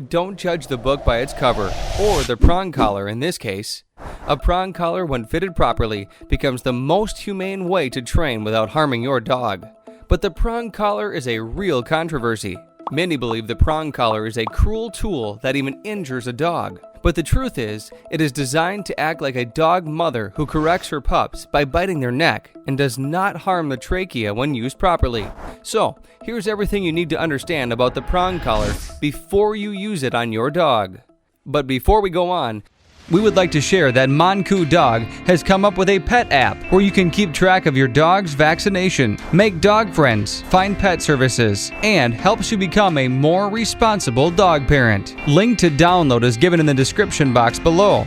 don't judge the book by its cover, or the prong collar in this case. A prong collar, when fitted properly, becomes the most humane way to train without harming your dog. But the prong collar is a real controversy. Many believe the prong collar is a cruel tool that even injures a dog. But the truth is, it is designed to act like a dog mother who corrects her pups by biting their neck and does not harm the trachea when used properly. So, here's everything you need to understand about the prong collar before you use it on your dog. But before we go on, we would like to share that Manku Dog has come up with a pet app where you can keep track of your dog's vaccination, make dog friends, find pet services, and helps you become a more responsible dog parent. Link to download is given in the description box below.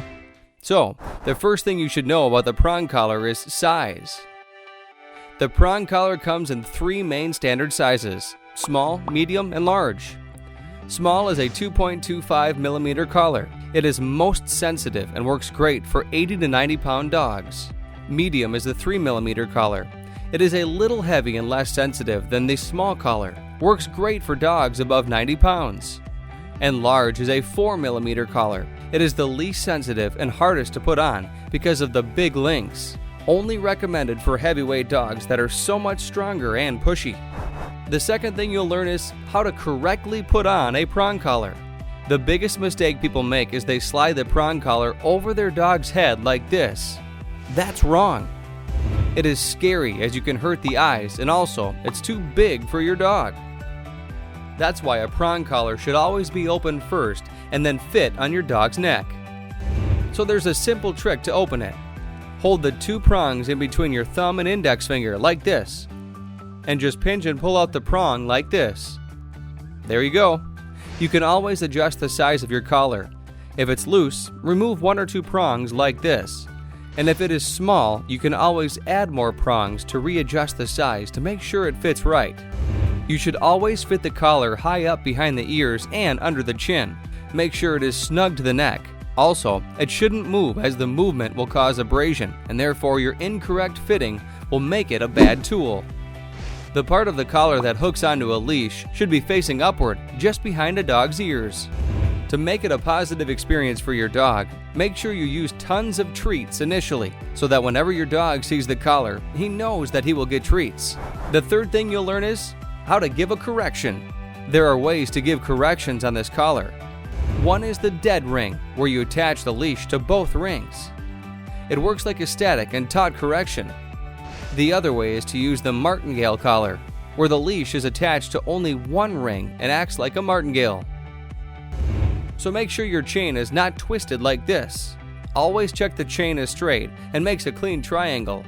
So, the first thing you should know about the prong collar is size. The prong collar comes in 3 main standard sizes: small, medium, and large. Small is a 2.25 millimeter collar. It is most sensitive and works great for 80 to 90 pound dogs. Medium is the 3 millimeter collar. It is a little heavy and less sensitive than the small collar. Works great for dogs above 90 pounds. And large is a 4 millimeter collar. It is the least sensitive and hardest to put on because of the big links. Only recommended for heavyweight dogs that are so much stronger and pushy. The second thing you'll learn is how to correctly put on a prong collar. The biggest mistake people make is they slide the prong collar over their dog's head like this. That's wrong. It is scary as you can hurt the eyes, and also it's too big for your dog. That's why a prong collar should always be open first and then fit on your dog's neck. So there's a simple trick to open it. Hold the 2 prongs in between your thumb and index finger like this, and just pinch and pull out the prong like this. There you go. You can always adjust the size of your collar. If it's loose, remove 1 or 2 prongs like this. And if it is small, you can always add more prongs to readjust the size to make sure it fits right. You should always fit the collar high up behind the ears and under the chin. Make sure it is snug to the neck. Also, it shouldn't move as the movement will cause abrasion, and therefore your incorrect fitting will make it a bad tool. The part of the collar that hooks onto a leash should be facing upward, just behind a dog's ears. To make it a positive experience for your dog, make sure you use tons of treats initially, so that whenever your dog sees the collar, he knows that he will get treats. The third thing you'll learn is how to give a correction. There are ways to give corrections on this collar. One is the dead ring, where you attach the leash to both rings. It works like a static and taut correction. The other way is to use the martingale collar, where the leash is attached to only one ring and acts like a martingale. So make sure your chain is not twisted like this. Always check the chain is straight and makes a clean triangle.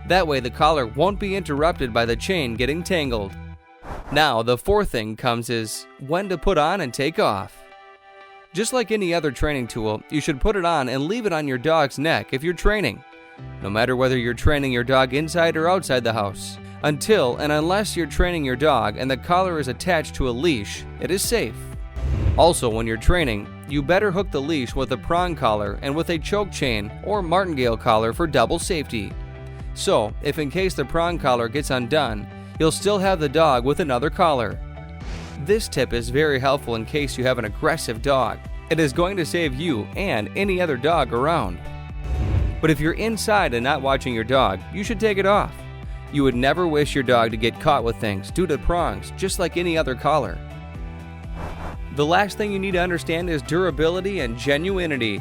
That way the collar won't be interrupted by the chain getting tangled. Now the fourth thing comes is when to put on and take off. Just like any other training tool, you should put it on and leave it on your dog's neck if you're training. No matter whether you're training your dog inside or outside the house. Until and unless you're training your dog and the collar is attached to a leash, it is safe. Also, when you're training, you better hook the leash with a prong collar and with a choke chain or martingale collar for double safety. So, if in case the prong collar gets undone, you'll still have the dog with another collar. This tip is very helpful in case you have an aggressive dog. It is going to save you and any other dog around. But if you're inside and not watching your dog, you should take it off. You would never wish your dog to get caught with things due to prongs, just like any other collar. The last thing you need to understand is durability and genuinity.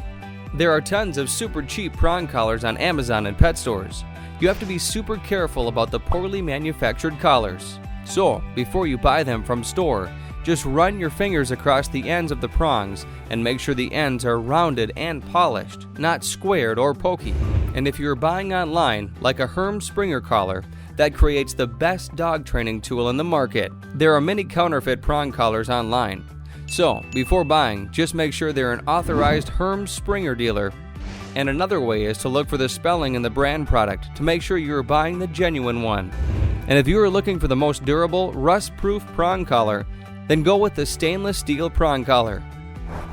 There are tons of super cheap prong collars on Amazon and pet stores. You have to be super careful about the poorly manufactured collars. So, before you buy them from store, just run your fingers across the ends of the prongs and make sure the ends are rounded and polished, not squared or pokey. And if you're buying online, like a Herm Springer collar, that creates the best dog training tool in the market. There are many counterfeit prong collars online. So, before buying, just make sure they're an authorized Herm Springer dealer. And another way is to look for the spelling in the brand product to make sure you're buying the genuine one. And if you are looking for the most durable, rust-proof prong collar, then go with the stainless steel prong collar.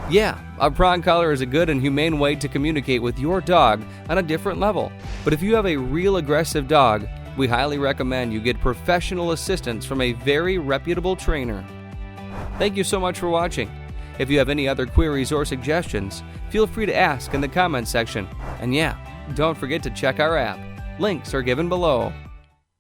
Yeah, a prong collar is a good and humane way to communicate with your dog on a different level. But if you have a real aggressive dog, we highly recommend you get professional assistance from a very reputable trainer. Thank you so much for watching. If you have any other queries or suggestions, feel free to ask in the comments section. And yeah, don't forget to check our app. Links are given below.